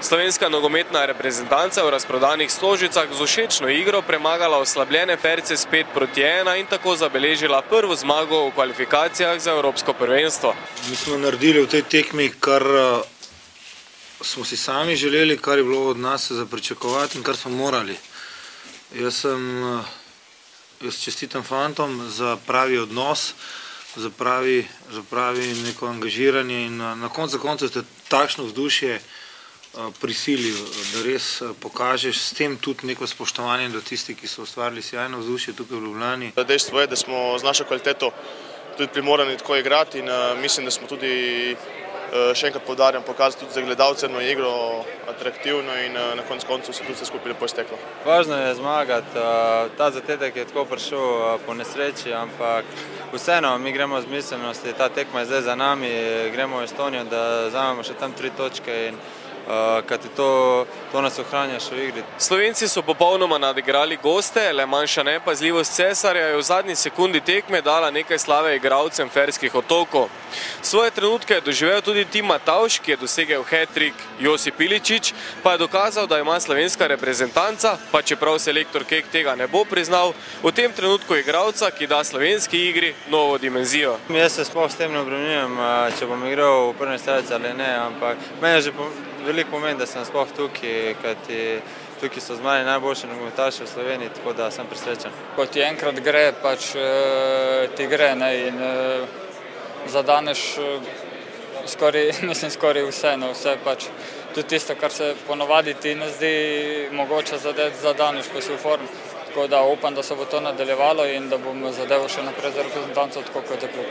Slovenska nogometna reprezentanca v razprodanih Stožicah z všečno igro premagala oslabljene Ferce s 5:1 in tako zabeležila prvo zmago v kvalifikacijah za Evropsko prvenstvo. Mi smo naredili v tej tekmi, kar smo si sami želeli, kar je bilo od nas za pričakovati in kar smo morali. Jaz čestitam fantom za pravi odnos, za pravi neko angažiranje in na koncu ste takšno vzdušje prisilil, da res pokažeš s tem tudi neko spoštovanje do tistih, ki so ustvarili sjajno vzdušje tukaj v Ljubljani. Dejstvo je, da smo z našo kvaliteto tudi primorani tako igrati in mislim, da smo tudi, še enkrat poudarjam, pokazali tudi za gledalce eno igro atraktivno in na koncu se tudi vse skupaj lepo izteklo. Važno je zmagati, ta zadetek je tako prišel po nesreči, ampak vseeno mi gremo z miselnosti, ta tekma je zdaj za nami, gremo v Estonijo, da vzamemo še tam 3 točke in kajti to nas ohranja še v igri. Slovenci so popolnoma nadigrali goste, le manjša nepazljivost Cesarja je v zadnji sekundi tekme dala nekaj slave igralcem Ferskih otokov. Svoje trenutke je doživel tudi Tim Matavž, ki je dosegel hat-trick. Josip Iličić pa je dokazal, da ima slovenska reprezentanca, pa čeprav selektor Kek tega ne bo priznal, v tem trenutku igralca, ki da slovenski igri novo dimenzijo. Jaz se sploh s tem ne obremenjujem, če bom igral v prvi strelec ali ne, ampak meni je že veliko pomeni, da sem sploh tukaj, kajti tukaj so z mani najboljši nogometaši v Sloveniji, tako da sem presrečen. Ko ti enkrat gre, pač ti gre in zadaneš skoraj vse, vse pač tudi tisto, kar se ponovadi ti ne zdi mogoče zadeti, zadaneš, ko si v formi. Tako da upam, da se bo to nadaljevalo in da bom zadeval še naprej za reprezentanco, tako kot je klub.